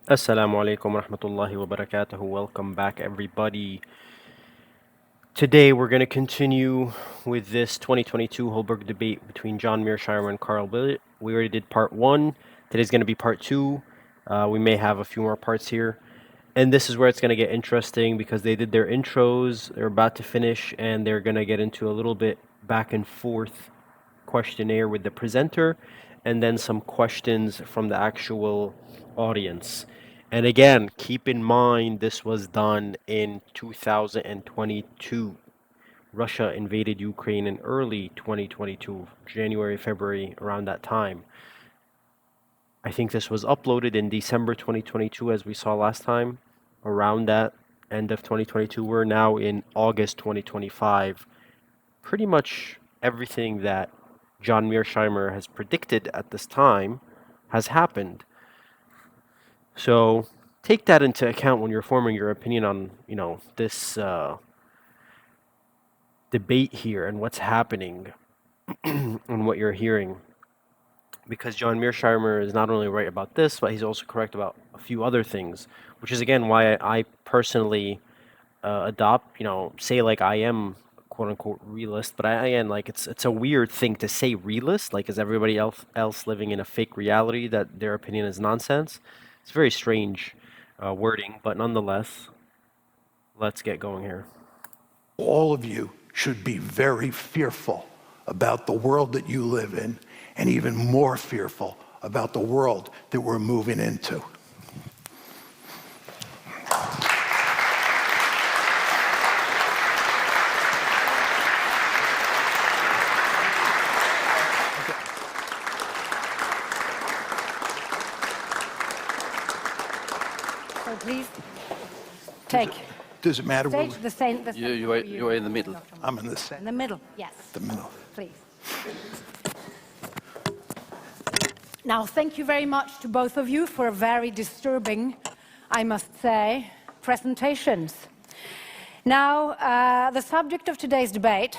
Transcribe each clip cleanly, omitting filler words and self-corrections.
Assalamu alaikum wa rahmatullahi wa barakatuhu. Welcome back, everybody. Today, we're going to continue with this 2022 Holberg debate between John Mearsheimer and Carl Bildt. We already did part one. Today's going to be part two. We may have a few more parts here. And this is where it's going to get interesting because they did their intros. They're about to finish, and they're going to get into a little bit back and forth questionnaire with the presenter, and then some questions from the actual audience. And again, keep in mind this was done in 2022. Russia invaded Ukraine in early 2022, January, February, around that time. I think this was uploaded in December 2022, as we saw last time, around that end of 2022. We're now in August 2025. Pretty much everything that John Mearsheimer has predicted at this time has happened. So take that into account when you're forming your opinion on, this debate here and what's happening and what you're hearing. Because John Mearsheimer is not only right about this, but he's also correct about a few other things, which is again why I personally adopt, say like I am quote unquote realist, but again, like it's a weird thing to say realist, like is everybody else living in a fake reality that their opinion is nonsense? It's very strange wording, but nonetheless, let's get going here. All of you should be very fearful about the world that you live in, and even more fearful about the world that we're moving into. So please take. Does it matter? Stage the same. You are in the middle. I'm in the In center. the middle, yes. The middle. Please. Now, thank you very much to both of you for a very disturbing, I must say, presentations. Now, the subject of today's debate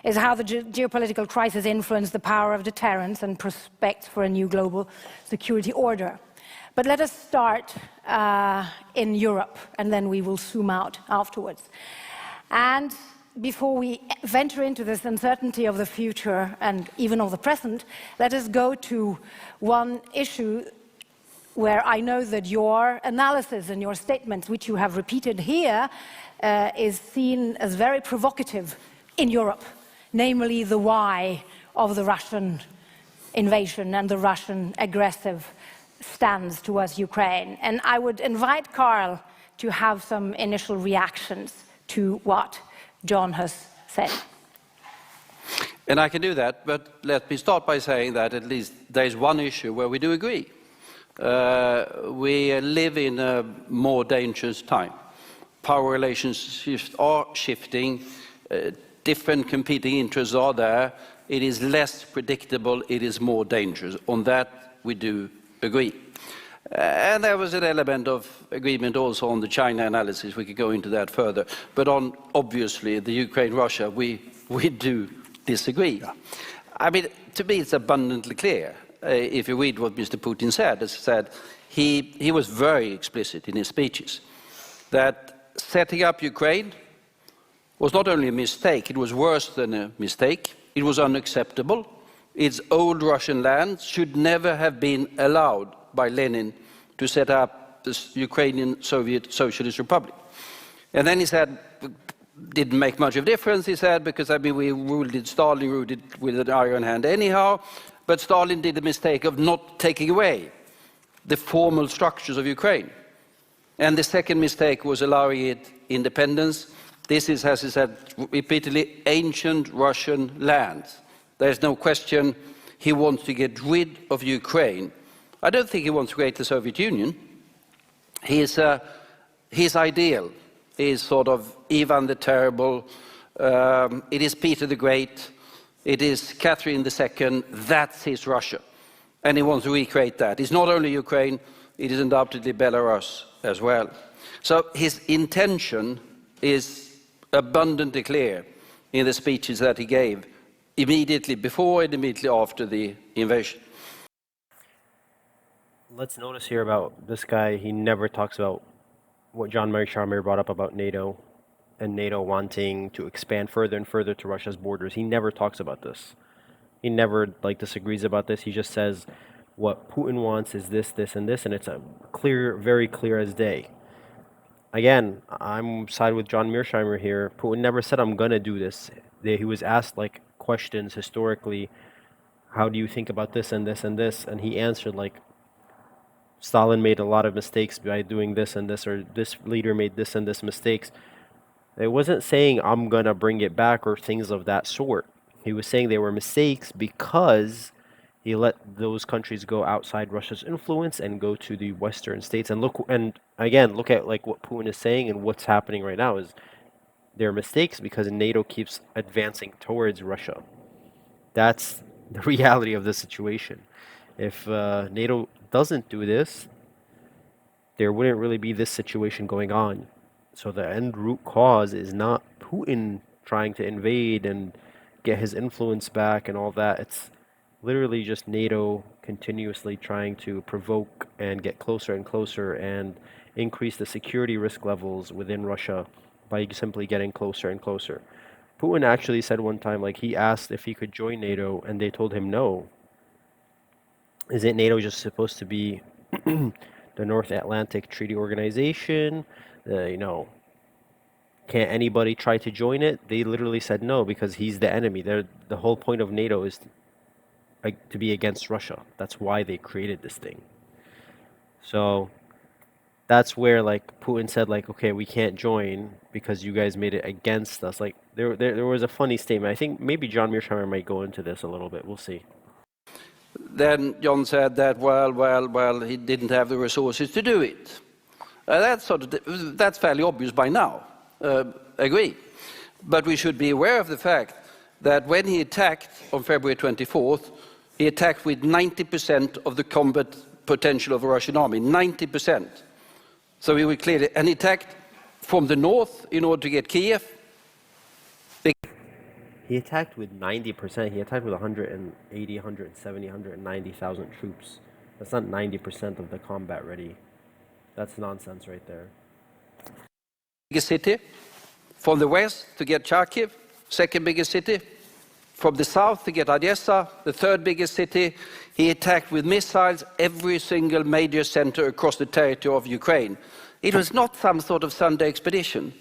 is how the geopolitical crisis influenced the power of deterrence and prospects for a new global security order. But let us start in Europe, and then we will zoom out afterwards. And before we venture into this uncertainty of the future and even of the present, let us go to one issue where I know that your analysis and your statements, which you have repeated here, is seen as very provocative in Europe, namely the why of the Russian invasion and the Russian aggressive stance towards Ukraine. And I would invite Carl to have some initial reactions to what John has said. And I can do that, but let me start by saying that at least there is one issue where we do agree. We live in a more dangerous time. Power relationships are shifting, different competing interests are there, it is less predictable, it is more dangerous. On that we do agree. And there was an element of agreement also on the China analysis, we could go into that further. But on, obviously, the Ukraine-Russia, we do disagree. Yeah. I mean, to me it's abundantly clear. If you read what Mr. Putin said, as I said, he was very explicit in his speeches that setting up Ukraine was not only a mistake, it was worse than a mistake, it was unacceptable. Its old Russian land should never have been allowed by Lenin to set up the Ukrainian Soviet Socialist Republic. And then he said, didn't make much of a difference, he said, because I mean, Stalin ruled it with an iron hand anyhow, but Stalin did the mistake of not taking away the formal structures of Ukraine. And the second mistake was allowing it independence. This is, as he said repeatedly, ancient Russian lands. There's no question he wants to get rid of Ukraine. I don't think he wants to create the Soviet Union. His ideal is sort of Ivan the Terrible, it is Peter the Great, it is Catherine II, that's his Russia. And he wants to recreate that. It's not only Ukraine, it is undoubtedly Belarus as well. So his intention is abundantly clear in the speeches that he gave immediately before and immediately after the invasion. let's notice here about this guy. He never talks about what John Mearsheimer brought up about NATO and NATO wanting to expand further and further to Russia's borders. He never talks about this. He never like disagrees about this. He just says what Putin wants is this, this, and this, and it's a clear, very clear as day. Again, I'm side with John Mearsheimer here. Putin never said I'm gonna do this. He was asked like questions historically. How do you think about this and this and this? And he answered like Stalin made a lot of mistakes by doing this and this, or this leader made this and this mistakes. It wasn't saying I'm gonna bring it back or things of that sort. He was saying they were mistakes because he let those countries go outside Russia's influence and go to the Western states. And look, and again, look at like what Putin is saying and what's happening right now is they're mistakes because NATO keeps advancing towards Russia. That's the reality of the situation. If NATO doesn't do this, there wouldn't really be this situation going on. So the end root cause is not Putin trying to invade and get his influence back and all that. It's literally just NATO continuously trying to provoke and get closer and closer and increase the security risk levels within Russia by simply getting closer and closer. Putin actually said one time, like he asked if he could join NATO and they told him no. Isn't NATO just supposed to be the North Atlantic Treaty Organization? Can't anybody try to join it? They literally said no because he's the enemy. The whole point of NATO is to be against Russia. That's why they created this thing. So that's where like Putin said like, okay, we can't join because you guys made it against us. Like there was a funny statement. I think maybe John Mearsheimer might go into this a little bit. We'll see. Then John said that, well, he didn't have the resources to do it. That's fairly obvious by now. Agree. But we should be aware of the fact that when he attacked on February 24th, he attacked with 90% of the combat potential of the Russian army, 90%. So he would clearly, and he attacked from the north in order to get Kiev. He attacked with 90%. He attacked with 180, 170, 190,000 troops. That's not 90% of the combat ready. That's nonsense right there. Biggest city. From the west to get Kharkiv, second biggest city. From the south to get Odessa, the third biggest city. He attacked with missiles every single major center across the territory of Ukraine. It was not some sort of Sunday expedition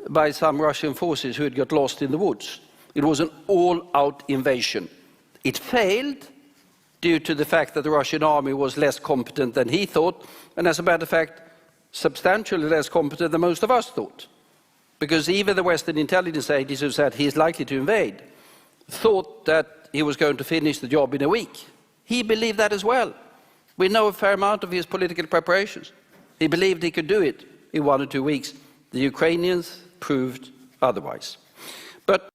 by some Russian forces who had got lost in the woods. It was an all-out invasion. It failed due to the fact that the Russian army was less competent than he thought, and as a matter of fact, substantially less competent than most of us thought. Because even the Western intelligence agencies who said he is likely to invade thought that he was going to finish the job in a week. He believed that as well. We know a fair amount of his political preparations. He believed he could do it in 1 or 2 weeks. The Ukrainians proved otherwise. But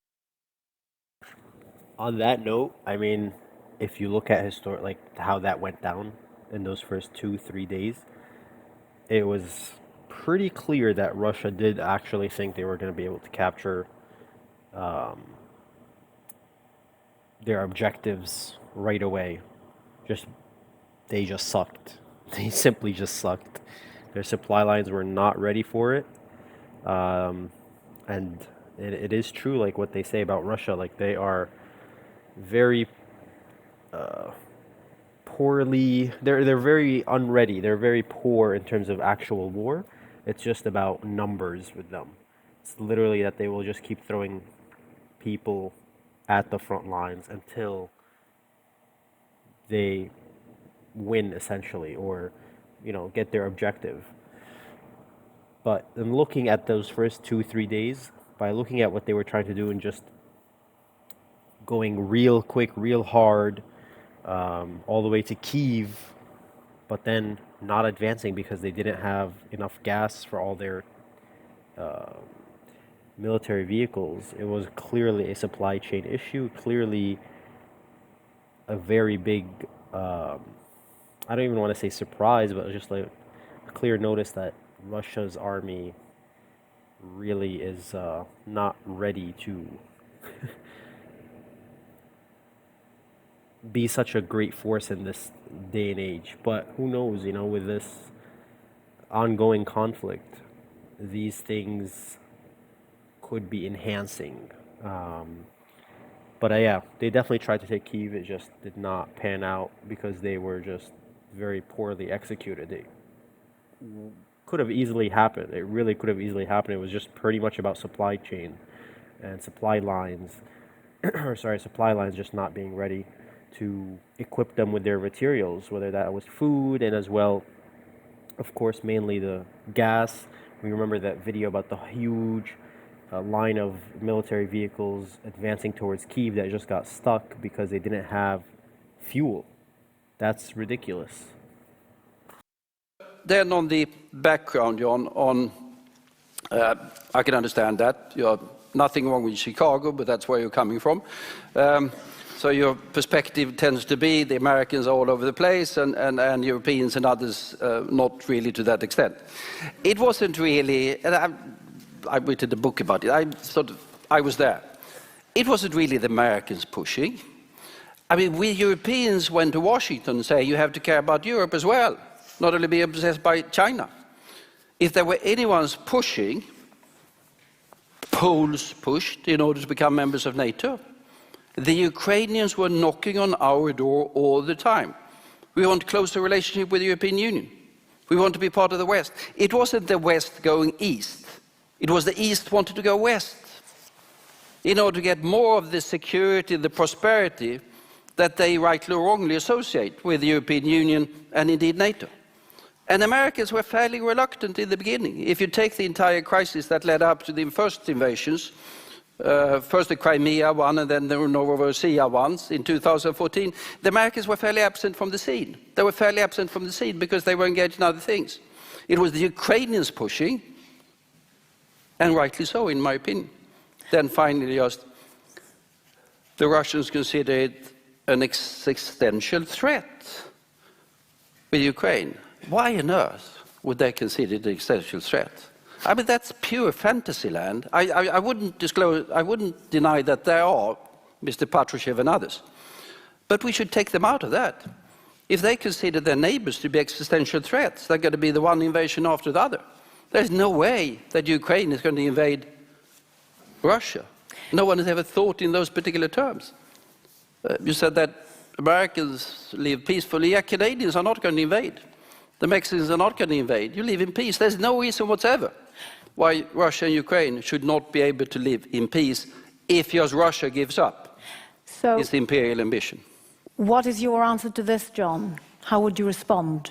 on that note, I mean, if you look at how that went down in those first 2-3 days, it was pretty clear that Russia did actually think they were going to be able to capture their objectives right away. They just sucked. They simply just sucked. Their supply lines were not ready for it. And it is true, like what they say about Russia, like they are very poorly, they're very unready. They're very poor in terms of actual war. It's just about numbers with them. It's literally that they will just keep throwing people at the front lines until they win, essentially, or get their objective. But in looking at those first 2-3 days, by looking at what they were trying to do and just going real quick, real hard, all the way to Kyiv, but then not advancing because they didn't have enough gas for all their military vehicles. It was clearly a supply chain issue, clearly a very big, I don't even want to say surprise, but just like a clear notice that Russia's army really is not ready to be such a great force in this day and age. But who knows, with this ongoing conflict, these things could be enhancing. But yeah, they definitely tried to take Kyiv. It just did not pan out because they were just very poorly executed. It could have easily happened. It really could have easily happened. It was just pretty much about supply chain and supply lines, or sorry, supply lines just not being ready to equip them with their materials, whether that was food and as well, of course, mainly the gas. We remember that video about the huge line of military vehicles advancing towards Kyiv that just got stuck because they didn't have fuel. That's ridiculous. Then on the background, John, I can understand that. You're nothing wrong with Chicago, but that's where you're coming from. So your perspective tends to be the Americans are all over the place and Europeans and others not really to that extent. It wasn't really, and I written a book about it, I was there. It wasn't really the Americans pushing. I mean, we Europeans went to Washington and say, you have to care about Europe as well, not only be obsessed by China. If there were anyone's pushing, Poles pushed in order to become members of NATO. The Ukrainians were knocking on our door all the time. We want to close the relationship with the European Union. We want to be part of the West. It wasn't the West going east. It was the East wanted to go west in order to get more of the security, the prosperity that they rightly or wrongly associate with the European Union and indeed NATO. And Americans were fairly reluctant in the beginning. If you take the entire crisis that led up to the first invasions, first the Crimea one and then the Novorossiya ones in 2014, the Americans were fairly absent from the scene. They were fairly absent from the scene because they were engaged in other things. It was the Ukrainians pushing, and rightly so, in my opinion. Then finally, just the Russians considered an existential threat with Ukraine. Why on earth would they consider it an existential threat? I mean, that's pure fantasy land. I wouldn't disclose, I wouldn't deny that there are, Mr. Patrushev and others. But we should take them out of that. If they consider their neighbors to be existential threats, they're going to be the one invasion after the other. There's no way that Ukraine is going to invade Russia. No one has ever thought in those particular terms. You said that Americans live peacefully. Yeah, Canadians are not going to invade. The Mexicans are not going to invade. You live in peace. There's no reason whatsoever why Russia and Ukraine should not be able to live in peace if just Russia gives up its imperial ambition. What is your answer to this, John? How would you respond?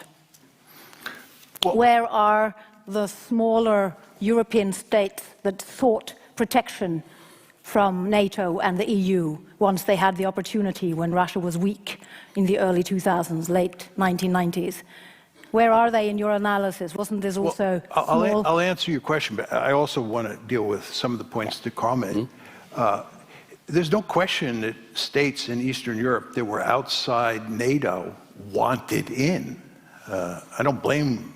Well, where are the smaller European states that sought protection from NATO and the EU once they had the opportunity when Russia was weak in the early 2000s, late 1990s? Where are they in your analysis? Wasn't this also small? I'll answer your question, but I also want to deal with some of the points that Carl made. There's no question that states in Eastern Europe that were outside NATO wanted in. I don't blame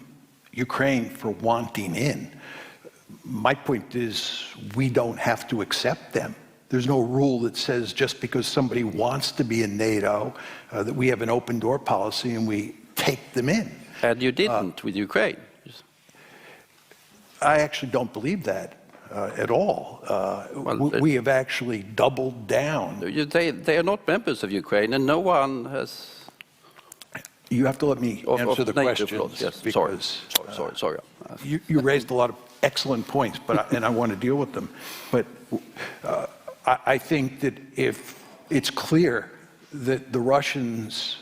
Ukraine for wanting in. My point is we don't have to accept them. There's no rule that says just because somebody wants to be in NATO that we have an open door policy and we take them in. And you didn't with Ukraine. I actually don't believe that at all. We have actually doubled down. They are not members of Ukraine, and no one has... You have to let me answer the questions. Yes. Because, sorry. You raised a lot of excellent points, and I want to deal with them. But I think that if it's clear that the Russians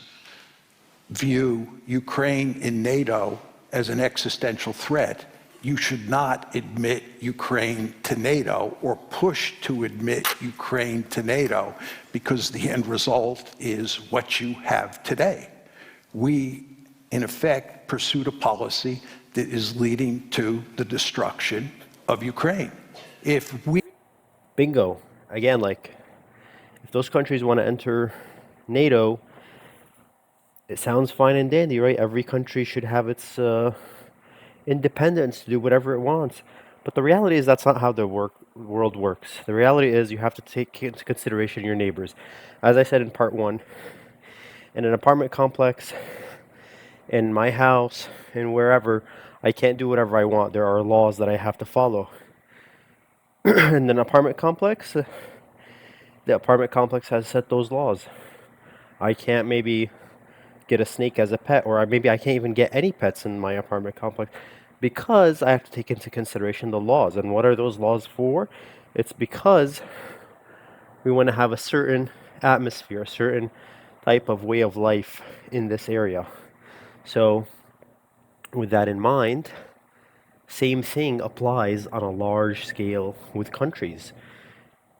view Ukraine in NATO as an existential threat, you should not admit Ukraine to NATO or push to admit Ukraine to NATO, because the end result is what you have today. We, in effect, pursued a policy that is leading to the destruction of Ukraine. Bingo. Again, if those countries want to enter NATO, it sounds fine and dandy, right? Every country should have its independence to do whatever it wants. But the reality is that's not how the world works. The reality is you have to take into consideration your neighbors. As I said in part one, in an apartment complex, in my house, and wherever, I can't do whatever I want. There are laws that I have to follow. In an apartment complex, the apartment complex has set those laws. I can't maybe get a snake as a pet, or maybe I can't even get any pets in my apartment complex because I have to take into consideration the laws. And what are those laws for? It's because we want to have a certain atmosphere, a certain type of way of life in this area. So, with that in mind, same thing applies on a large scale with countries.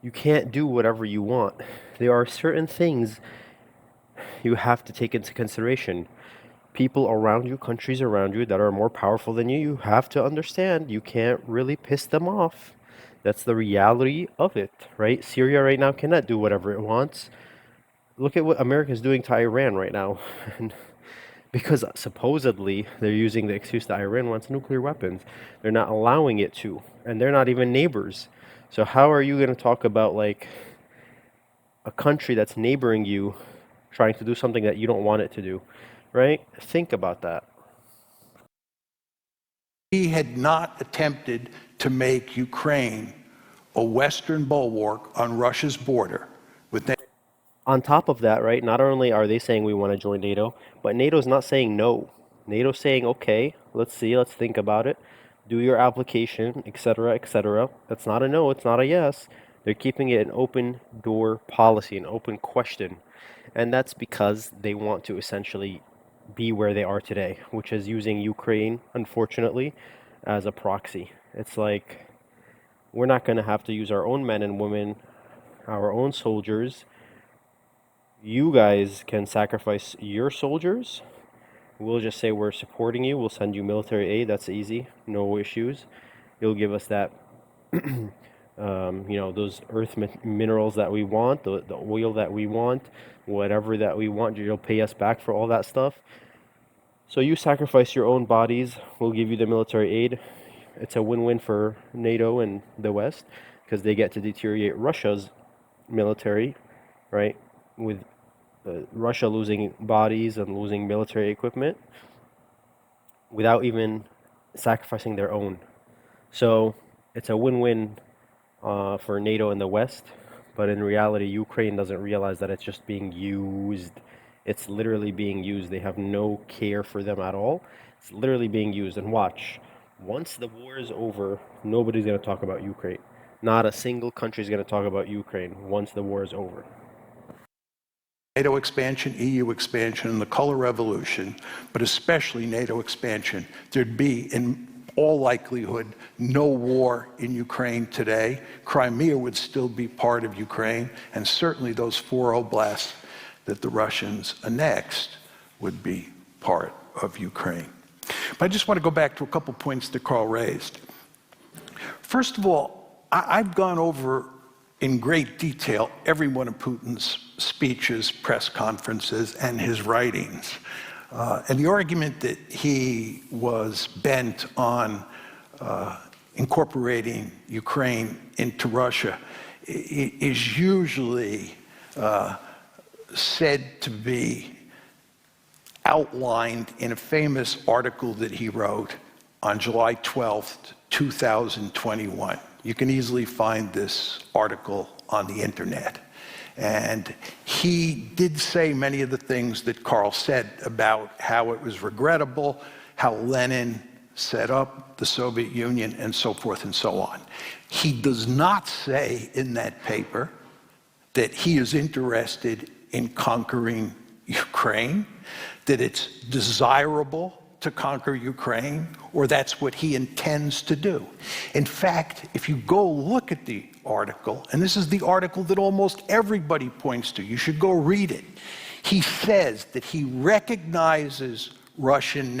You can't do whatever you want. There are certain things you have to take into consideration. People around you, countries around you that are more powerful than you, you have to understand you can't really piss them off. That's the reality of it, right? Syria right now cannot do whatever it wants. Look at what America is doing to Iran right now. And because supposedly they're using the excuse that Iran wants nuclear weapons, they're not allowing it to, and they're not even neighbors. So how are you going to talk about like a country that's neighboring you trying to do something that you don't want it to do, right? Think about that. He had not attempted to make Ukraine a Western bulwark on Russia's border with NATO. On top of that, right, not only are they saying we want to join NATO, but NATO's not saying no. NATO's saying, okay, let's see, let's think about it, do your application, etc., etc. That's not a no, it's not a yes. They're keeping it an open door policy, an open question. And that's because they want to essentially be where they are today, which is using Ukraine, unfortunately, as a proxy. It's like, we're not going to have to use our own men and women, our own soldiers. You guys can sacrifice your soldiers. We'll just say we're supporting you. We'll send you military aid. That's easy. No issues. You'll give us that, those earth minerals that we want, the oil that we want, whatever that we want. You'll pay us back for all that stuff. So you sacrifice your own bodies. We'll give you the military aid. It's a win-win for NATO and the West because they get to deteriorate Russia's military, right? With Russia losing bodies and losing military equipment without even sacrificing their own. So it's a win-win for NATO and the West, but in reality, Ukraine doesn't realize that it's just being used. It's literally being used. They have no care for them at all. It's literally being used. And watch, once the war is over, nobody's going to talk about Ukraine. Not a single country is going to talk about Ukraine once the war is over. NATO expansion, EU expansion, and the color revolution, but especially NATO expansion, there'd be, in all likelihood, no war in Ukraine today. Crimea would still be part of Ukraine, and certainly those 4 oblasts that the Russians annexed would be part of Ukraine. But I just want to go back to a couple points that Carl raised. First of all, I've gone over in great detail every one of Putin's speeches, press conferences, and his writings. And the argument that he was bent on incorporating Ukraine into Russia is usually said to be outlined in a famous article that he wrote on July 12th, 2021. You can easily find this article on the internet. And he did say many of the things that Carl said about how it was regrettable, how Lenin set up the Soviet Union, and so forth and so on. He does not say in that paper that he is interested in conquering Ukraine, that it's desirable to conquer Ukraine, or that's what he intends to do. In fact, if you go look at the article, and this is the article that almost everybody points to, you should go read it. He says that he recognizes Ukrainian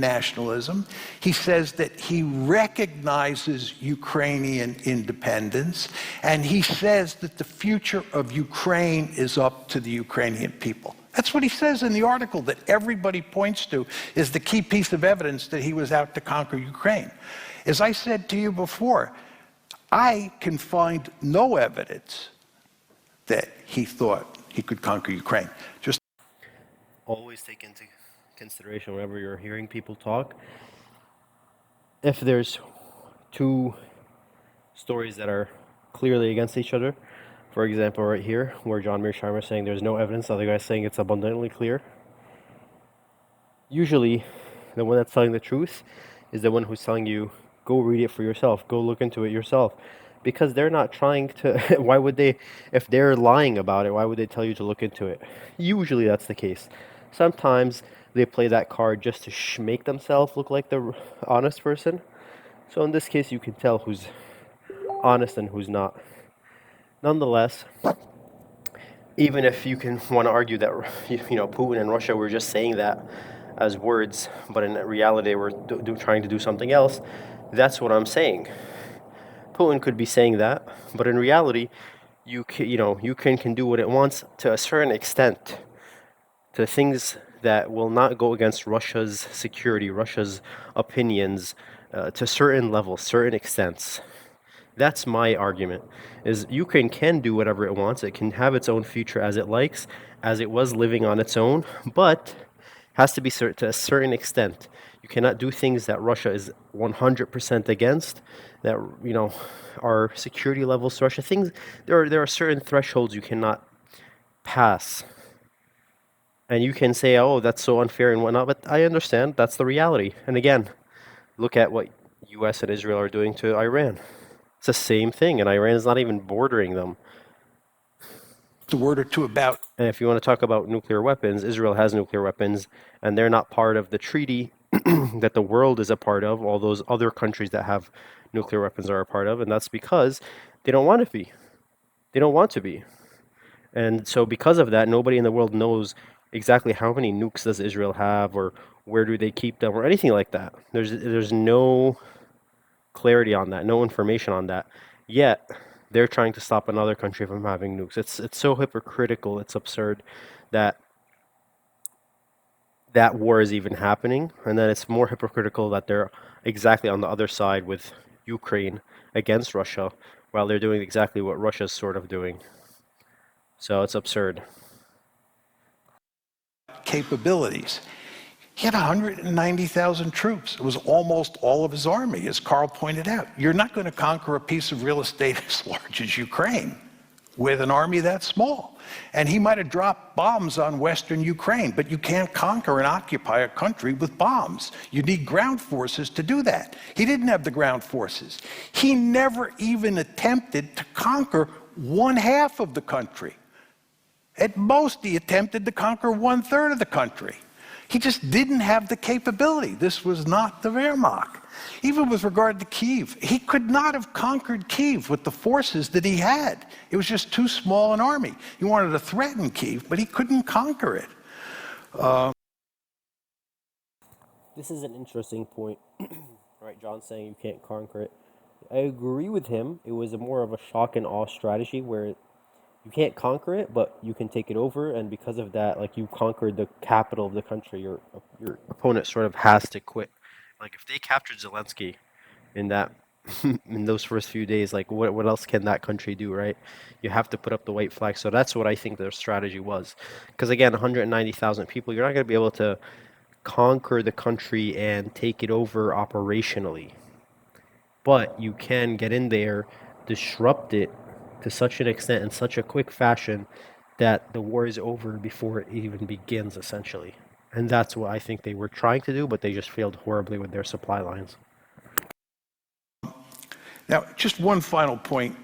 nationalism. He says that he recognizes Ukrainian independence, and he says that the future of Ukraine is up to the Ukrainian people. That's what he says in the article that everybody points to is the key piece of evidence that he was out to conquer Ukraine. As I said to you before, I can find no evidence that he thought he could conquer Ukraine. Just Always take into consideration whenever you're hearing people talk, if there's two stories that are clearly against each other, for example, right here, where John Mearsheimer is saying there's no evidence, the other guy's saying it's abundantly clear. Usually, the one that's telling the truth is the one who's telling you, go read it for yourself, go look into it yourself. Because they're not trying to, why would they, if they're lying about it, why would they tell you to look into it? Usually that's the case. Sometimes they play that card just to make themselves look like the honest person. So in this case, you can tell who's honest and who's not. Nonetheless, even if you can want to argue that Putin and Russia were just saying that as words, but in reality we're trying to do something else, that's what I'm saying. Putin could be saying that, but in reality, Ukraine can do what it wants to a certain extent, to things that will not go against Russia's security, Russia's opinions, to certain levels, certain extents. That's my argument, is Ukraine can do whatever it wants. It can have its own future as it likes, as it was living on its own, but has to be to a certain extent. You cannot do things that Russia is 100% against, that, are security levels to Russia. There are certain thresholds you cannot pass. And you can say, oh, that's so unfair and whatnot, but I understand that's the reality. And again, look at what US and Israel are doing to Iran. It's the same thing, and Iran is not even bordering them. a word or two about. And if you want to talk about nuclear weapons, Israel has nuclear weapons, and they're not part of the treaty that the world is a part of. All those other countries that have nuclear weapons are a part of, and that's because they don't want to be. They don't want to be. And so because of that, nobody in the world knows exactly how many nukes does Israel have, or where do they keep them, or anything like that. There's no clarity on that, no information on that. Yet they're trying to stop another country from having nukes. It's so hypocritical. It's absurd that war is even happening, and then it's more hypocritical that they're exactly on the other side with Ukraine against Russia, while they're doing exactly what Russia's sort of doing. So it's absurd. Capabilities. He had 190,000 troops. It was almost all of his army, as Carl pointed out. You're not going to conquer a piece of real estate as large as Ukraine with an army that small. And he might have dropped bombs on Western Ukraine, but you can't conquer and occupy a country with bombs. You need ground forces to do that. He didn't have the ground forces. He never even attempted to conquer one half of the country. At most, he attempted to conquer 1/3 of the country. He just didn't have the capability. This was not the Wehrmacht. Even with regard to Kyiv, he could not have conquered Kyiv with the forces that he had. It was just too small an army. He wanted to threaten Kyiv, but he couldn't conquer it. This is an interesting point. Right, John's saying you can't conquer it. I agree with him. It was more of a shock and awe strategy where you can't conquer it, but you can take it over, and because of that, like, you conquered the capital of the country, your opponent sort of has to quit. Like, if they captured Zelensky in that in those first few days, like, what else can that country do, right? You have to put up the white flag. So that's what I think their strategy was. Because again, 190,000 people, you're not going to be able to conquer the country and take it over operationally. But you can get in there, disrupt it to such an extent in such a quick fashion that the war is over before it even begins, essentially. And that's what I think they were trying to do, but they just failed horribly with their supply lines. Now, just one final point,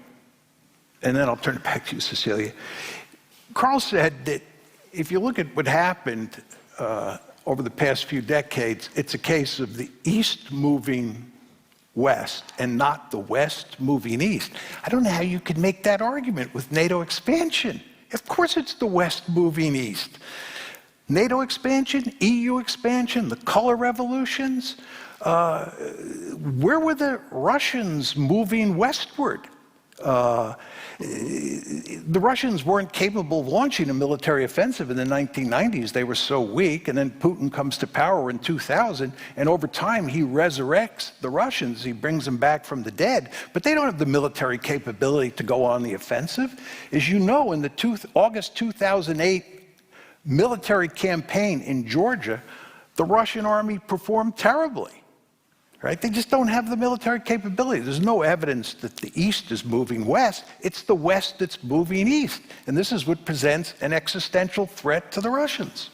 and then I'll turn it back to you, Cecilia. Carl said that if you look at what happened over the past few decades, it's a case of the East moving West and not the West moving East. I don't know how you could make that argument with NATO expansion. Of course it's the West moving East. NATO expansion, EU expansion, the color revolutions. Where were the Russians moving westward? The Russians weren't capable of launching a military offensive in the 1990s. They were so weak, and then Putin comes to power in 2000, and over time he resurrects the Russians. He brings them back from the dead, but they don't have the military capability to go on the offensive. As you know, in the August 2008 military campaign in Georgia, the Russian army performed terribly. Right? They just don't have the military capability. There's no evidence that the East is moving west. It's the West that's moving east. And this is what presents an existential threat to the Russians.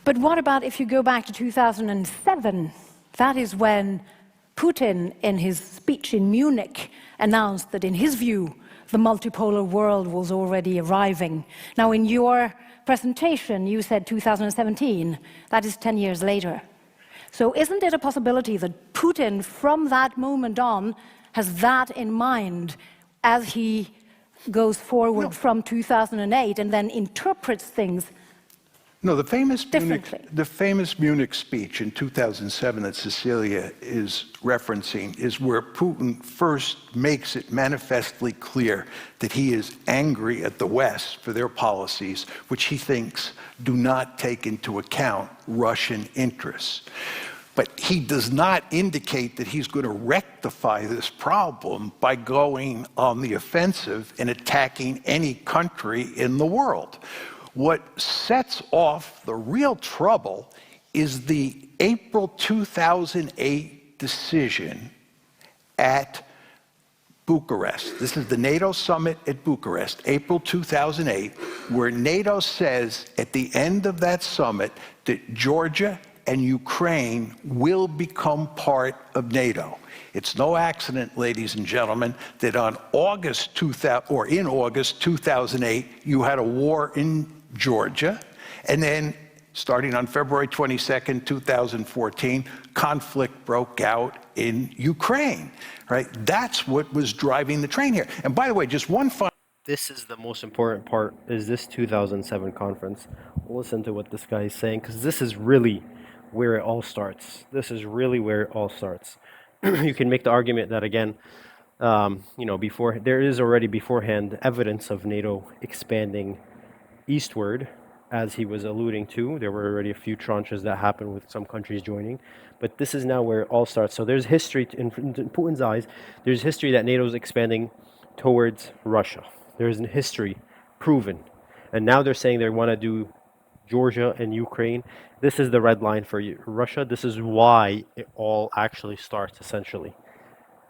But what about if you go back to 2007? That is when Putin, in his speech in Munich, announced that in his view, the multipolar world was already arriving. Now, in your presentation, you said 2017. That is 10 years later. So isn't it a possibility that Putin, from that moment on, has that in mind as he goes forward from 2008 and then interprets things No, the famous differently? Munich speech in 2007 that Cecilia is referencing is where Putin first makes it manifestly clear that he is angry at the West for their policies, which he thinks do not take into account Russian interests. But he does not indicate that he's going to rectify this problem by going on the offensive and attacking any country in the world. What sets off the real trouble is the April 2008 decision at Bucharest. This is the NATO summit at Bucharest, April 2008, where NATO says at the end of that summit that Georgia and Ukraine will become part of NATO. It's no accident, ladies and gentlemen, that in August 2008, you had a war in Georgia, and then starting on February 22nd, 2014, conflict broke out in Ukraine, right? That's what was driving the train here. And by the way, just one final... This is the most important part, is this 2007 conference. Listen to what this guy is saying, because this is really where it all starts. This is really where it all starts. You can make the argument that, again, before there is already beforehand evidence of NATO expanding eastward, as he was alluding to. There were already a few tranches that happened with some countries joining, but this is now where it all starts. So there's history, in Putin's eyes, there's history that NATO is expanding towards Russia. There's history proven, and now they're saying they want to do Georgia and Ukraine. This is the red line for Russia. This is why it all actually starts, essentially.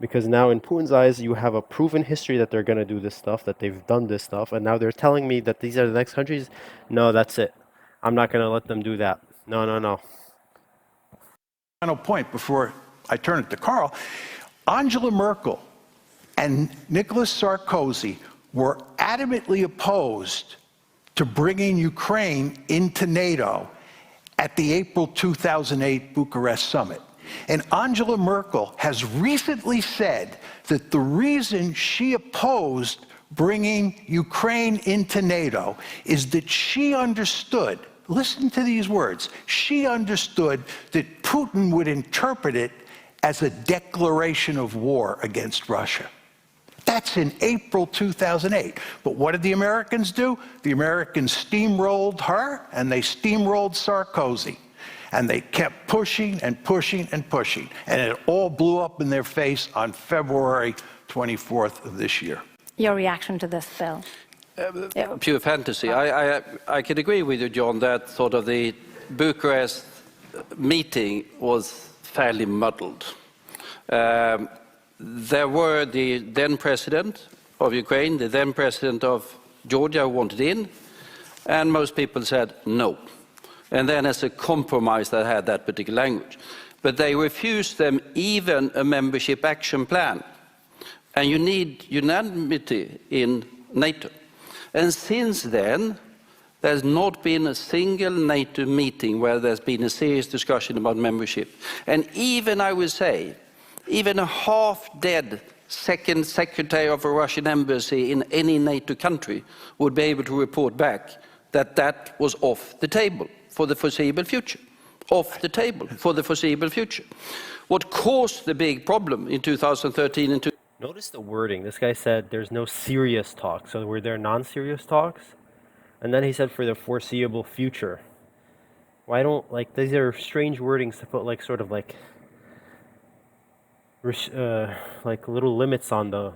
Because now in Putin's eyes, you have a proven history that they're going to do this stuff, that they've done this stuff, and now they're telling me that these are the next countries. No, that's it. I'm not going to let them do that. No. Final point before I turn it to Carl. Angela Merkel and Nicolas Sarkozy were adamantly opposed to bringing Ukraine into NATO at the April 2008 Bucharest summit. And Angela Merkel has recently said that the reason she opposed bringing Ukraine into NATO is that she understood, listen to these words, she understood that Putin would interpret it as a declaration of war against Russia. That's in April 2008. But what did the Americans do? The Americans steamrolled her, and they steamrolled Sarkozy. And they kept pushing and pushing and pushing. And it all blew up in their face on February 24th of this year. Your reaction to this, Bill? Pure fantasy. I can agree with you, John, that sort of the Bucharest meeting was fairly muddled. There were the then president of Ukraine, the then president of Georgia who wanted in, and most people said no. And then as a compromise they had that particular language. But they refused them even a membership action plan. And you need unanimity in NATO. And since then, there's not been a single NATO meeting where there's been a serious discussion about membership. And even, I would say, even a half-dead second secretary of a Russian embassy in any NATO country would be able to report back that that was off the table for the foreseeable future. Off the table for the foreseeable future. What caused the big problem in 2013 and Notice the wording. This guy said there's no serious talks. So were there non-serious talks? And then he said for the foreseeable future. Why don't, like, these are strange wordings to put, like, sort of like little limits on the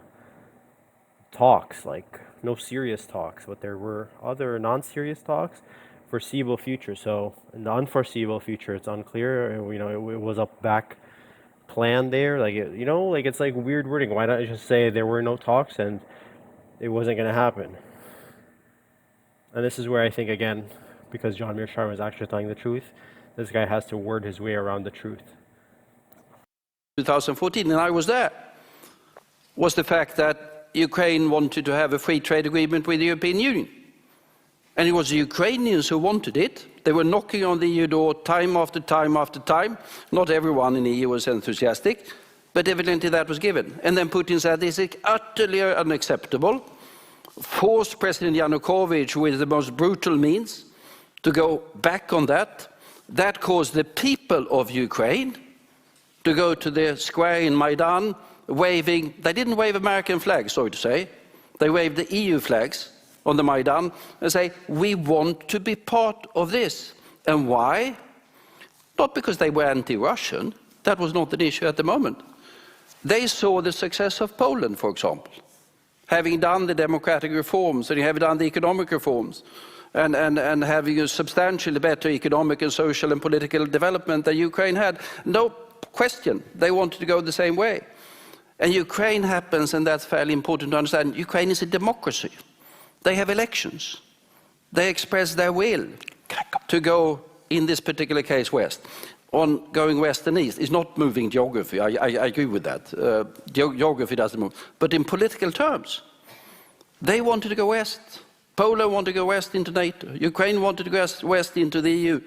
talks, like no serious talks, but there were other non-serious talks, foreseeable future. So in the unforeseeable future, it's unclear. You know, it was a back plan there, like you know, like it's like weird wording. Why not just say there were no talks and it wasn't going to happen? And this is where I think again, because John Mearsheimer is actually telling the truth, this guy has to word his way around the truth. 2014, and I was there, was the fact that Ukraine wanted to have a free trade agreement with the European Union. And it was the Ukrainians who wanted it. They were knocking on the EU door time after time after time. Not everyone in the EU was enthusiastic, but evidently that was given. And then Putin said, this is utterly unacceptable, forced President Yanukovych with the most brutal means to go back on that. That caused the people of Ukraine to go to the square in Maidan waving, they didn't wave American flags, sorry to say, they waved the EU flags on the Maidan and say, we want to be part of this. And why? Not because they were anti-Russian, that was not an issue at the moment. They saw the success of Poland, for example, having done the democratic reforms and having done the economic reforms and having a substantially better economic and social and political development than Ukraine had. No question, they wanted to go the same way. And Ukraine happens, and that's fairly important to understand, Ukraine is a democracy. They have elections. They express their will to go, in this particular case, west. On going west and east is not moving geography, I agree with that. Geography doesn't move. But in political terms, they wanted to go west. Poland wanted to go west into NATO. Ukraine wanted to go west into the EU,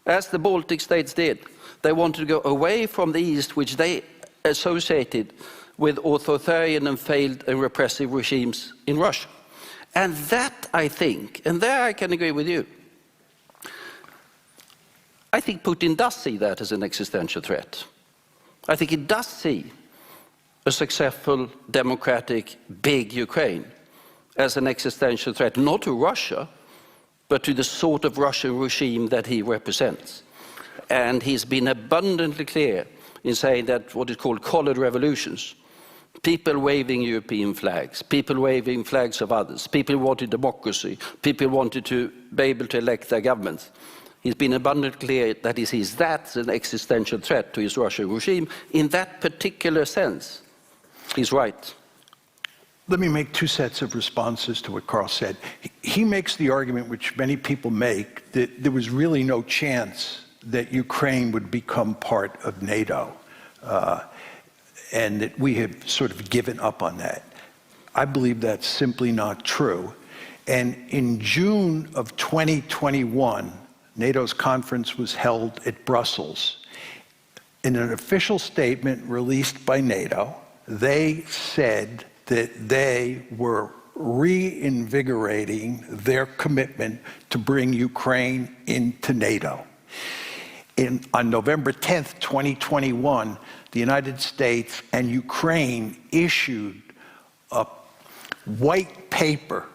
as the Baltic states did. They wanted to go away from the East, which they associated with authoritarian and failed and repressive regimes in Russia. And that, I think, and there I can agree with you, I think Putin does see that as an existential threat. I think he does see a successful, democratic, big Ukraine as an existential threat, not to Russia, but to the sort of Russian regime that he represents. And he's been abundantly clear in saying that what is called colored revolutions, people waving European flags, people waving flags of others, people who wanted democracy, people who wanted to be able to elect their governments. He's been abundantly clear that he sees that as an existential threat to his Russian regime. In that particular sense, he's right. Let me make two sets of responses to what Carl said. He makes the argument, which many people make, that there was really no chance that Ukraine would become part of NATO, and that we have sort of given up on that. I believe that's simply not true. And in June of 2021, NATO's conference was held at Brussels. In an official statement released by NATO, they said that they were reinvigorating their commitment to bring Ukraine into NATO. On November 10th, 2021, the United States and Ukraine issued a white paper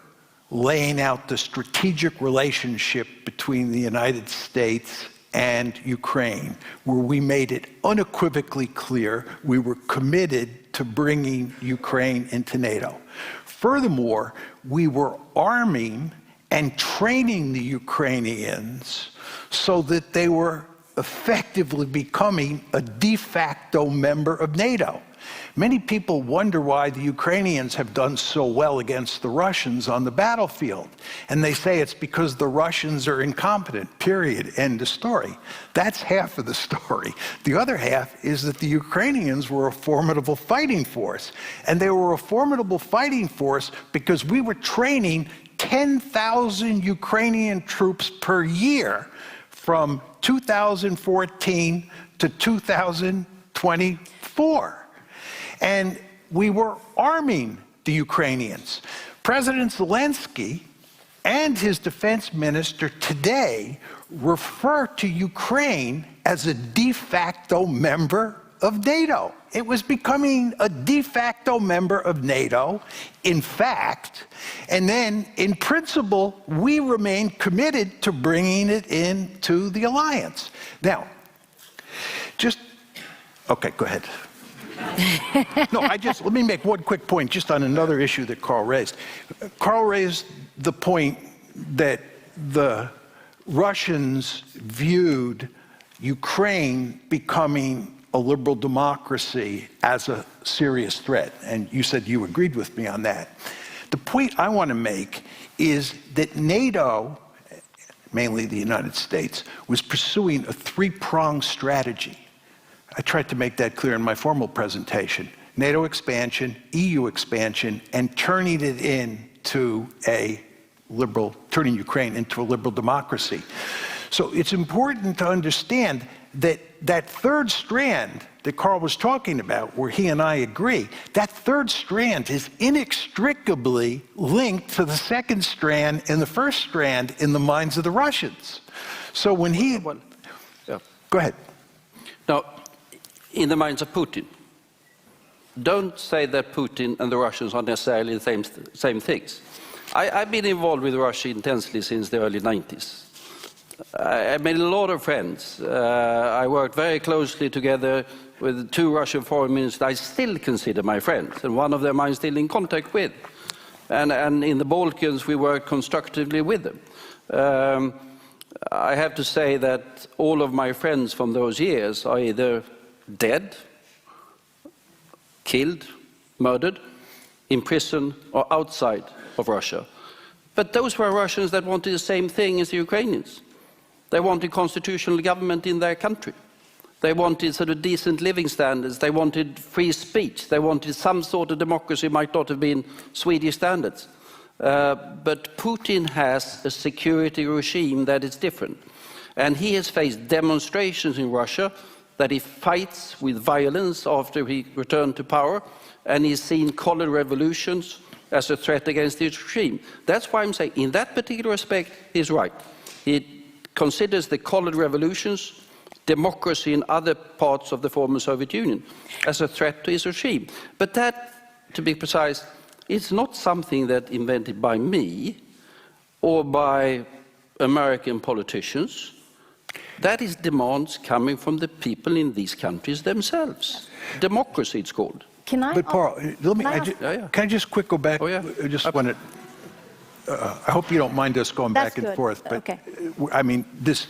laying out the strategic relationship between the United States and Ukraine, where we made it unequivocally clear we were committed to bringing Ukraine into NATO. Furthermore, we were arming and training the Ukrainians so that they were effectively becoming a de facto member of NATO. Many people wonder why the Ukrainians have done so well against the Russians on the battlefield. And they say it's because the Russians are incompetent, period, end of story. That's half of the story. The other half is that the Ukrainians were a formidable fighting force. And they were a formidable fighting force because we were training 10,000 Ukrainian troops per year from 2014 to 2024. And we were arming the Ukrainians. President Zelensky and his defense minister today refer to Ukraine as a de facto member of NATO. It was becoming a de facto member of NATO, in fact, and then in principle, we remained committed to bringing it into the alliance. Now, okay, go ahead. No, let me make one quick point just on another issue that Carl raised. Carl raised the point that the Russians viewed Ukraine becoming a liberal democracy as a serious threat, and you said you agreed with me on that. The point I want to make is that NATO, mainly the United States, was pursuing a three-pronged strategy. I tried to make that clear in my formal presentation. NATO expansion, EU expansion, and turning Ukraine into a liberal democracy. So it's important to understand that that third strand that Carl was talking about, where he and I agree, that third strand is inextricably linked to the second strand and the first strand in the minds of the Russians. So when Go ahead. Now, in the minds of Putin, don't say that Putin and the Russians are necessarily the same things. I've been involved with Russia intensely since the early 90s. I made a lot of friends. I worked very closely together with two Russian foreign ministers I still consider my friends, and one of them I'm still in contact with. And in the Balkans, we work constructively with them. I have to say that all of my friends from those years are either dead, killed, murdered, in prison, or outside of Russia. But those were Russians that wanted the same thing as the Ukrainians. They wanted constitutional government in their country. They wanted sort of decent living standards. They wanted free speech. They wanted some sort of democracy, might not have been Swedish standards. But Putin has a security regime that is different. And he has faced demonstrations in Russia that he fights with violence after he returned to power, and he's seen colored revolutions as a threat against his regime. That's why I'm saying, in that particular respect, he's right. He considers the colored revolutions, democracy in other parts of the former Soviet Union, as a threat to his regime. But that, to be precise, is not something that invented by me or by American politicians. That is demands coming from the people in these countries themselves. Democracy, it's called. Can I? But Paul, can I just quick go back? Oh, yeah. I just want to. I hope you don't mind us going back and forth, but okay. I mean this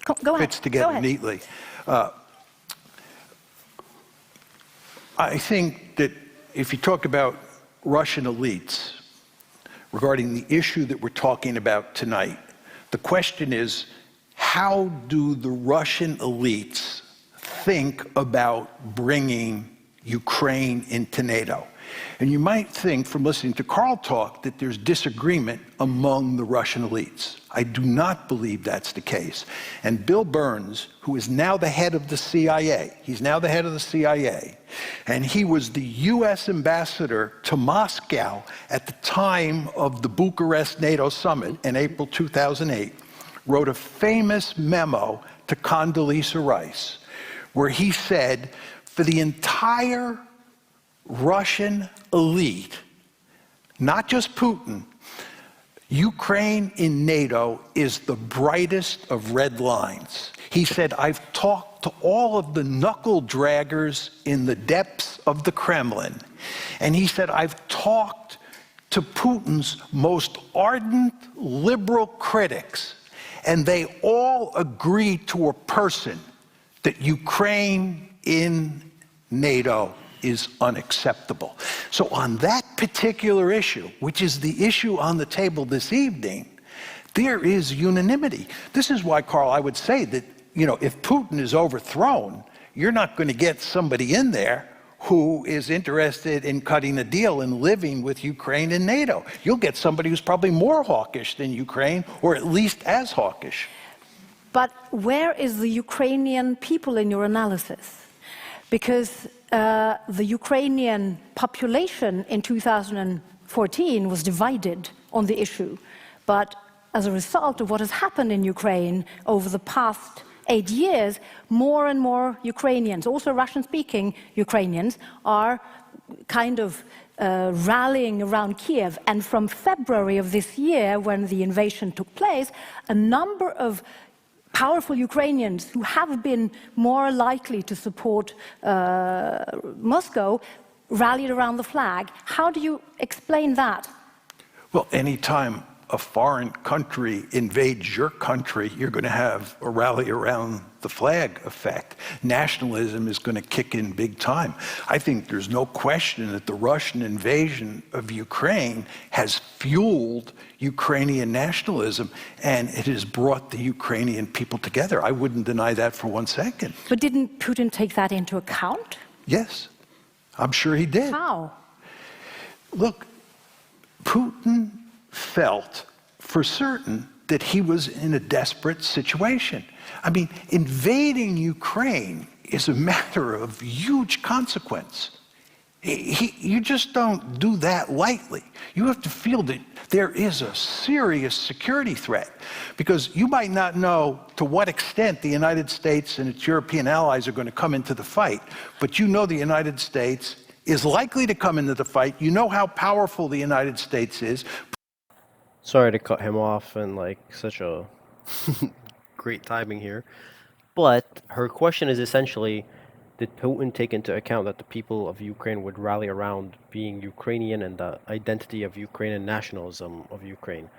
Go fits together neatly. I think that if you talk about Russian elites regarding the issue that we're talking about tonight, the question is, how do the Russian elites think about bringing Ukraine into NATO? And you might think from listening to Carl talk that there's disagreement among the Russian elites. I do not believe that's the case. And Bill Burns, who is now the head of the CIA, he's now the head of the CIA, and he was the US ambassador to Moscow at the time of the Bucharest NATO summit in April 2008, wrote a famous memo to Condoleezza Rice, where he said, for the entire Russian elite, not just Putin, Ukraine in NATO is the brightest of red lines. He said, I've talked to all of the knuckle draggers in the depths of the Kremlin. And he said, I've talked to Putin's most ardent liberal critics, and they all agree to a person that Ukraine in NATO is unacceptable. So on that particular issue, which is the issue on the table this evening, there is unanimity. This is why, Carl, I would say that, if Putin is overthrown, you're not going to get somebody in there who is interested in cutting a deal and living with Ukraine and NATO. You'll get somebody who's probably more hawkish than Ukraine, or at least as hawkish. But where is the Ukrainian people in your analysis? Because the Ukrainian population in 2014 was divided on the issue. But as a result of what has happened in Ukraine over the past 8 years, more and more Ukrainians, also Russian-speaking Ukrainians, are kind of rallying around Kiev. And from February of this year, when the invasion took place, a number of powerful Ukrainians who have been more likely to support Moscow rallied around the flag. How do you explain that? Well, anytime a foreign country invades your country, you're going to have a rally around the flag effect. Nationalism is going to kick in big time. I think there's no question that the Russian invasion of Ukraine has fueled Ukrainian nationalism, and it has brought the Ukrainian people together. I wouldn't deny that for 1 second. But didn't Putin take that into account? Yes, I'm sure he did. How? Look, Putin felt for certain that he was in a desperate situation. I mean, invading Ukraine is a matter of huge consequence. You just don't do that lightly. You have to feel that there is a serious security threat, because you might not know to what extent the United States and its European allies are going to come into the fight, but you know the United States is likely to come into the fight. You know how powerful the United States is. Sorry to cut him off and like such a great timing here. But her question is essentially, did Putin take into account that the people of Ukraine would rally around being Ukrainian and the identity of Ukraine and nationalism of Ukraine?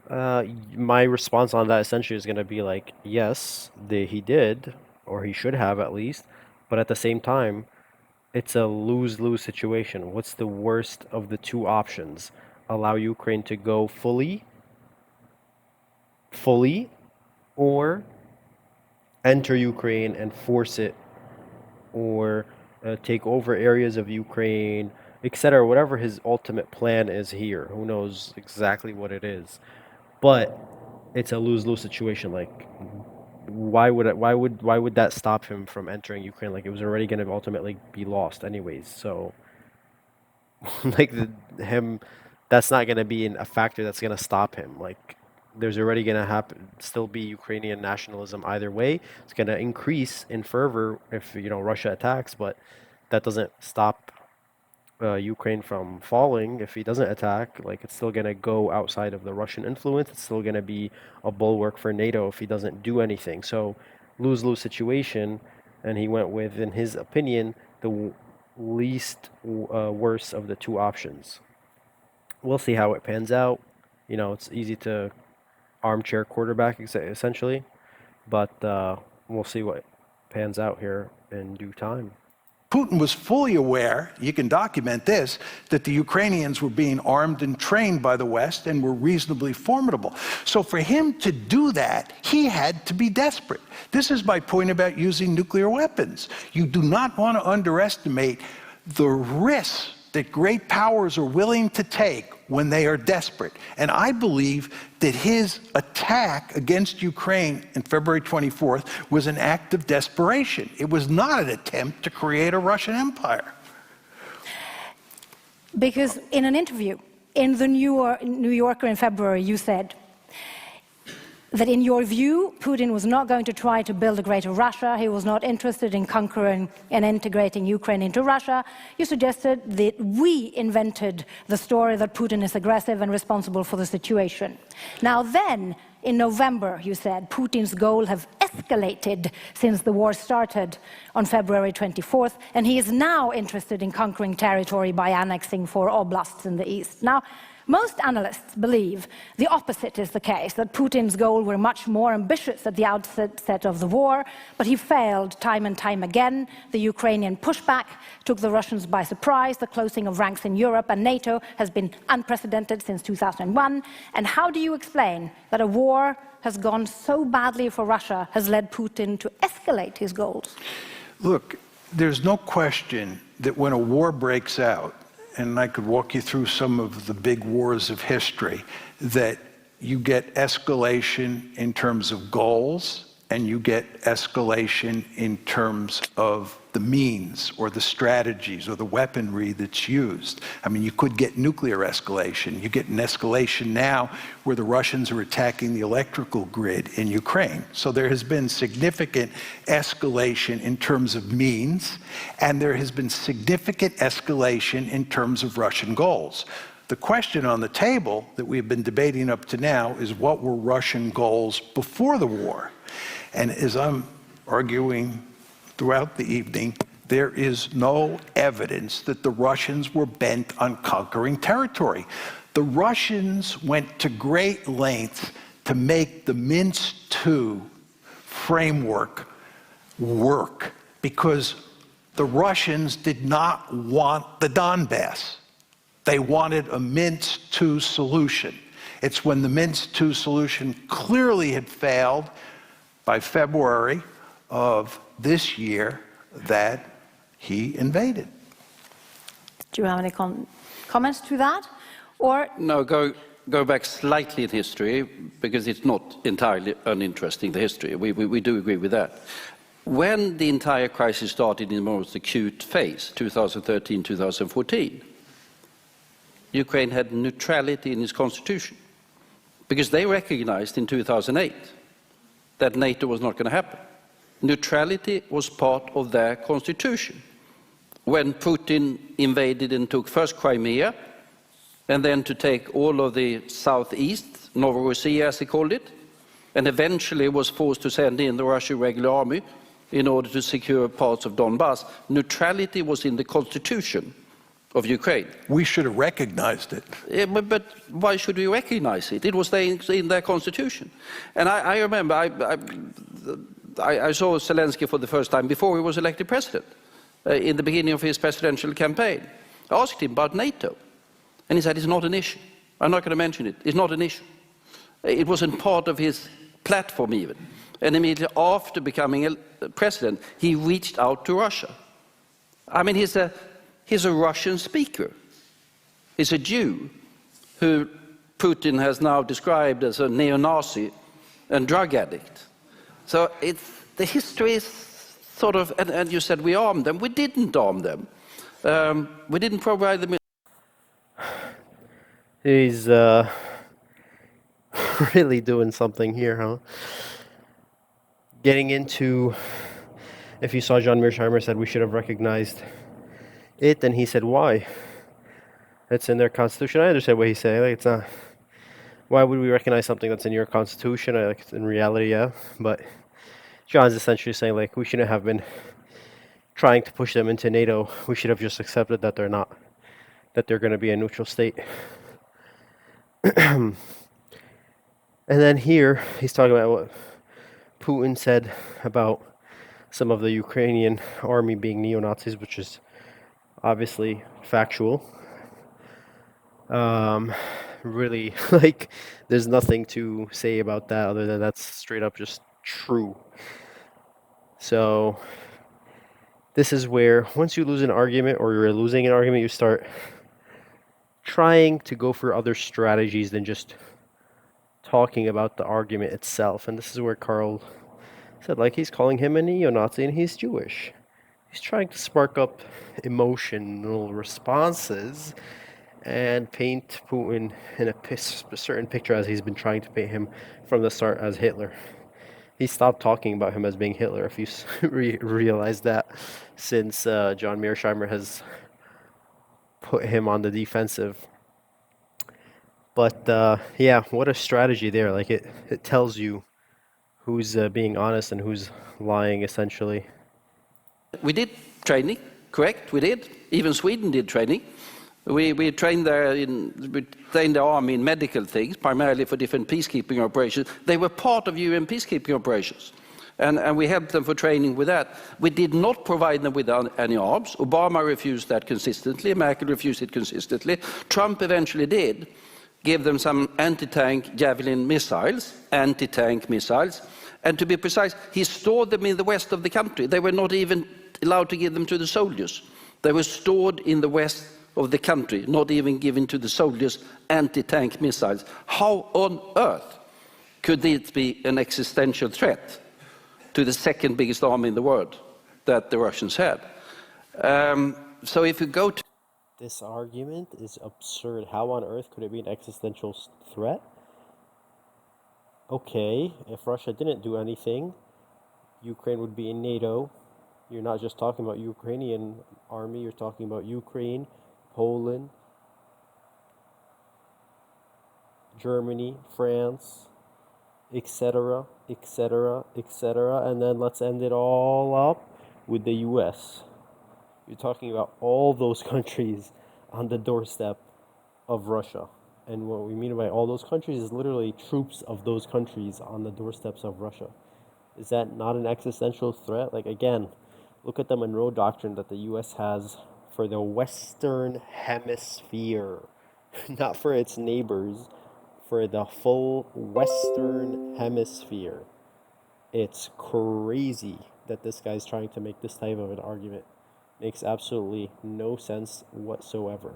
My response on that essentially is going to be like, yes, he did, or he should have at least. But at the same time, it's a lose-lose situation. What's the worst of the two options? Allow Ukraine to go fully, or enter Ukraine and force it, or take over areas of Ukraine, etc. Whatever his ultimate plan is here. Who knows exactly what it is. But it's a lose-lose situation. Like, why would that stop him from entering Ukraine? Like, it was already going to ultimately be lost anyways. So, like, that's not going to be a factor that's going to stop him. Like, there's already going to still be Ukrainian nationalism either way. It's going to increase in fervor if Russia attacks, but that doesn't stop Ukraine from falling if he doesn't attack. Like, it's still going to go outside of the Russian influence. It's still going to be a bulwark for NATO if he doesn't do anything. So, lose-lose situation, and he went with, in his opinion, the least worst of the two options. We'll see how it pans out. It's easy to armchair quarterback, essentially, but we'll see what pans out here in due time. Putin was fully aware, you can document this, that the Ukrainians were being armed and trained by the West and were reasonably formidable. So for him to do that, he had to be desperate. This is my point about using nuclear weapons. You do not want to underestimate the risks that great powers are willing to take when they are desperate. And I believe that his attack against Ukraine on February 24th was an act of desperation. It was not an attempt to create a Russian empire. Because in an interview in the New Yorker in February, you said that in your view, Putin was not going to try to build a greater Russia. He was not interested in conquering and integrating Ukraine into Russia. You suggested that we invented the story that Putin is aggressive and responsible for the situation. Now then, in November, you said, Putin's goals have escalated since the war started on February 24th, and he is now interested in conquering territory by annexing 4 oblasts in the east. Now, most analysts believe the opposite is the case, that Putin's goals were much more ambitious at the outset of the war, but he failed time and time again. The Ukrainian pushback took the Russians by surprise. The closing of ranks in Europe and NATO has been unprecedented since 2001. And how do you explain that a war has gone so badly for Russia has led Putin to escalate his goals? Look, there's no question that when a war breaks out, and I could walk you through some of the big wars of history, that you get escalation in terms of goals and you get escalation in terms of the means or the strategies or the weaponry that's used. I mean, you could get nuclear escalation. You get an escalation now where the Russians are attacking the electrical grid in Ukraine. So there has been significant escalation in terms of means, and there has been significant escalation in terms of Russian goals. The question on the table that we've been debating up to now is what were Russian goals before the war? And as I'm arguing throughout the evening, there is no evidence that the Russians were bent on conquering territory. The Russians went to great lengths to make the Minsk II framework work because the Russians did not want the Donbass. They wanted a Minsk II solution. It's when the Minsk II solution clearly had failed by February of this year that he invaded. Do you have any comments to that? Or No, go back slightly in history, because it's not entirely uninteresting, the history. We do agree with that. When the entire crisis started in the most acute phase, 2013, 2014, Ukraine had neutrality in its constitution, because they recognized in 2008 that NATO was not going to happen. Neutrality was part of their constitution. When Putin invaded and took first Crimea, and then to take all of the southeast, Novorossiya as he called it, and eventually was forced to send in the Russian regular army in order to secure parts of Donbass, neutrality was in the constitution of Ukraine. We should have recognized it. Yeah, but why should we recognize it? It was in their constitution. And I remember I saw Zelensky for the first time before he was elected president, in the beginning of his presidential campaign. I asked him about NATO, and he said it's not an issue. I'm not going to mention it. It's not an issue. It wasn't part of his platform even. And immediately after becoming president, he reached out to Russia. I mean, he's a Russian speaker. He's a Jew who Putin has now described as a neo-Nazi and drug addict. So the history is sort of, and you said we armed them. We didn't arm them. We didn't provide them. He's really doing something here, huh? Getting into, if you saw John Mearsheimer said we should have recognized it, and he said why? It's in their constitution. I understand what he's saying. Like, it's not. Why would we recognize something that's in your constitution? Like, in reality, yeah. But John's essentially saying, like, we shouldn't have been trying to push them into NATO. We should have just accepted that they're not, that they're going to be a neutral state. And then here he's talking about what Putin said about some of the Ukrainian army being neo-Nazis, which is obviously factual. Really, like, there's nothing to say about that other than that's straight up just true. So this is where once you lose an argument or you're losing an argument, you start trying to go for other strategies than just talking about the argument itself. And this is where Carl said, like, he's calling him a neo-Nazi and he's Jewish. He's trying to spark up emotional responses and paint Putin in a certain picture as he's been trying to paint him from the start as Hitler. He stopped talking about him as being Hitler, if you realize that, since John Mearsheimer has put him on the defensive. But yeah, what a strategy there. Like, it tells you who's being honest and who's lying, essentially. We did training, correct? We did. Even Sweden did training. We trained we trained the army in medical things, primarily for different peacekeeping operations. They were part of UN peacekeeping operations. And we helped them for training with that. We did not provide them with any arms. Obama refused that consistently. Merkel refused it consistently. Trump eventually did give them some anti-tank Javelin missiles, anti-tank missiles. And to be precise, he stored them in the west of the country. They were not even allowed to give them to the soldiers. They were stored in the west of the country, not even given to the soldiers, anti-tank missiles. How on earth could this be an existential threat to the second biggest army in the world that the Russians had. So if you go to This argument is absurd. How on earth could it be an existential threat? Okay, if Russia didn't do anything, Ukraine would be in NATO. You're not just talking about Ukrainian army, you're talking about Ukraine, Poland, Germany, France, etc., etc., etc. And then let's end it all up with the US. You're talking about all those countries on the doorstep of Russia. And what we mean by all those countries is literally troops of those countries on the doorsteps of Russia. Is that not an existential threat? Like, again, look at the Monroe Doctrine that the US has for the Western Hemisphere, not for its neighbors, for the full Western Hemisphere. It's crazy that this guy's trying to make this type of an argument. Makes absolutely no sense whatsoever.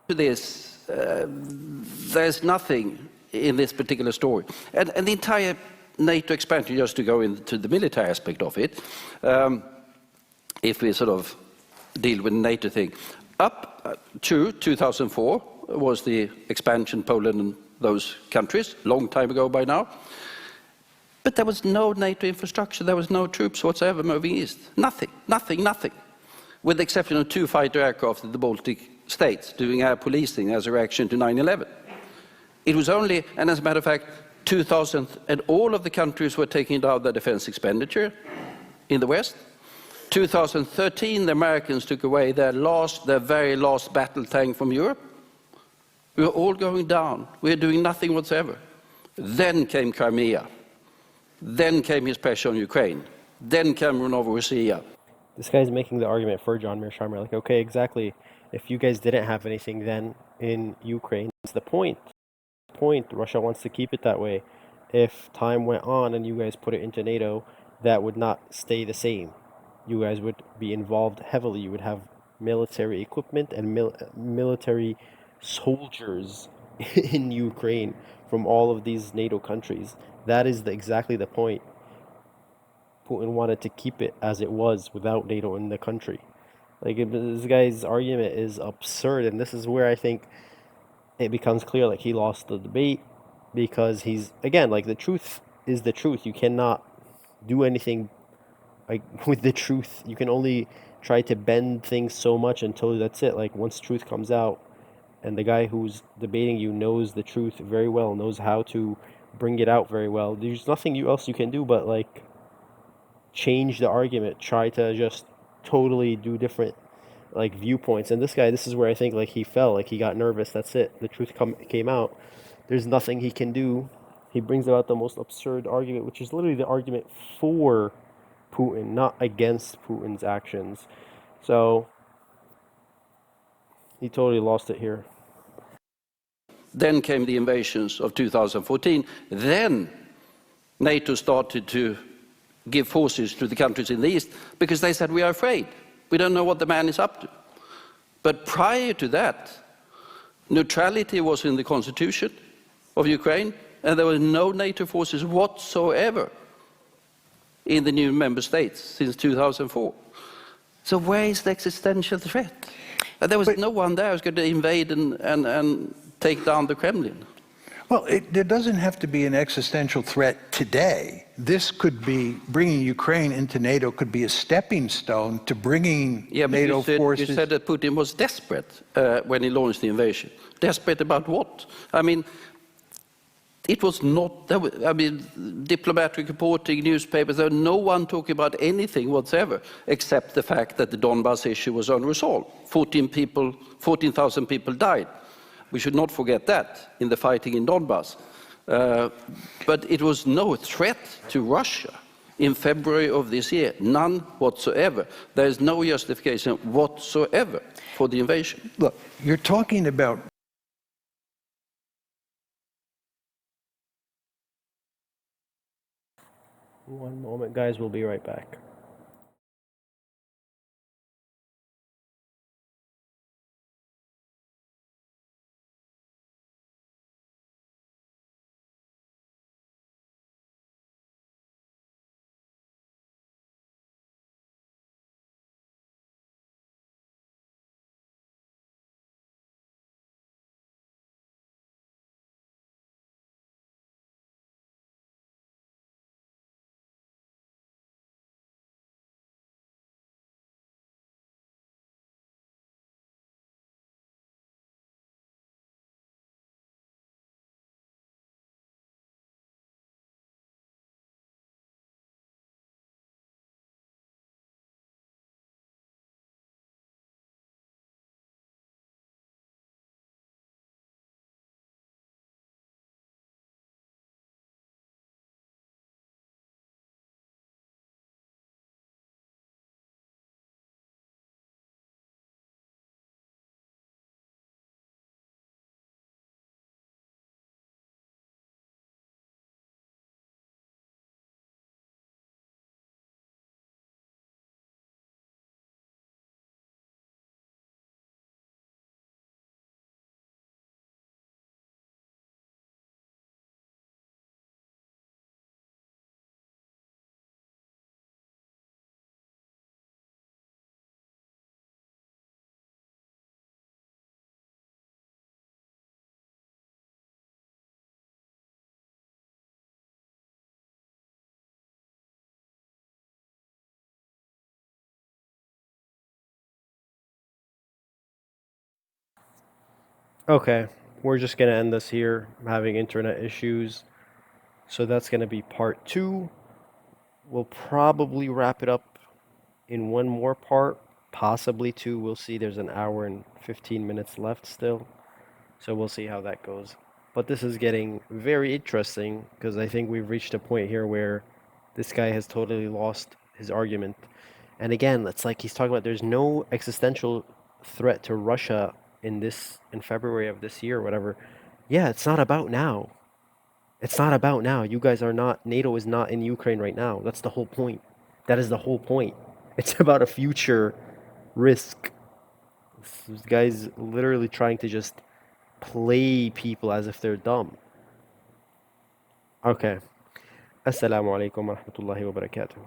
this, there's nothing in this particular story. And the entire NATO expansion, just to go into the military aspect of it, if we sort of deal with the NATO thing, up to 2004 was the expansion, Poland and those countries, long time ago by now. But there was no NATO infrastructure, there was no troops whatsoever moving east. Nothing, nothing, nothing. With the exception of 2 fighter aircraft in the Baltic states doing air policing as a reaction to 9/11. It was only, and as a matter of fact, 2000, and all of the countries were taking down their defense expenditure in the West. 2013, the Americans took away their very last battle tank from Europe. We were all going down. We were doing nothing whatsoever. Then came Crimea. Then came his pressure on Ukraine. Then came Novorossiya. This guy's making the argument for John Mearsheimer. Like, okay, exactly. If you guys didn't have anything then in Ukraine, that's the point. Russia wants to keep it that way. If time went on and you guys put it into NATO, that would not stay the same. You guys would be involved heavily. You would have military equipment and military soldiers in Ukraine from all of these NATO countries. That is exactly the point. Putin wanted to keep it as it was without NATO in the country. Like, this guy's argument is absurd, and this is where I think it becomes clear, like, he lost the debate, because he's, again, like, the truth is the truth. You cannot do anything like with the truth. You can only try to bend things so much until that's it. Like, once truth comes out, and the guy who's debating you knows the truth very well, knows how to bring it out very well, there's nothing else you can do but, like, change the argument, try to just totally do different, like, viewpoints. And this guy, this is where I think, like, he fell, like, he got nervous. That's it, the truth came out, there's nothing he can do. He brings about the most absurd argument, which is literally the argument for Putin, not against Putin's actions. So he totally lost it here. Then came the invasions of 2014. Then NATO started to give forces to the countries in the east because they said, we are afraid. We don't know what the man is up to. But prior to that, neutrality was in the constitution of Ukraine, and there were no NATO forces whatsoever in the new member states since 2004. So where is the existential threat? There was no one there who was going to invade and take down the Kremlin. Well, there doesn't have to be an existential threat today. This could be, bringing Ukraine into NATO could be a stepping stone to bringing NATO forces. You said that Putin was desperate when he launched the invasion. Desperate about what? I mean, it was not, I mean, diplomatic reporting, newspapers, there was no one talking about anything whatsoever, except the fact that the Donbas issue was unresolved. 14,000 people died. We should not forget that in the fighting in Donbas. But it was no threat to Russia in February of this year, none whatsoever. There is no justification whatsoever for the invasion. Look, you're talking about One moment, guys, we'll be right back. Okay, we're just gonna end this here. I'm having internet issues, so that's gonna be part 2. We'll probably wrap it up in one more part, possibly 2. We'll see. There's an hour and 15 minutes left still, so we'll see how that goes. But this is getting very interesting because I think we've reached a point here where this guy has totally lost his argument. And again, it's like he's talking about there's no existential threat to Russia in February of this year or whatever. Yeah, it's not about now. It's not about now. You guys are not, NATO is not in Ukraine right now. That's the whole point. That is the whole point. It's about a future risk. This guy's literally trying to just play people as if they're dumb. Okay. Assalamu alaikum wa rahmatullahi wa barakatuh.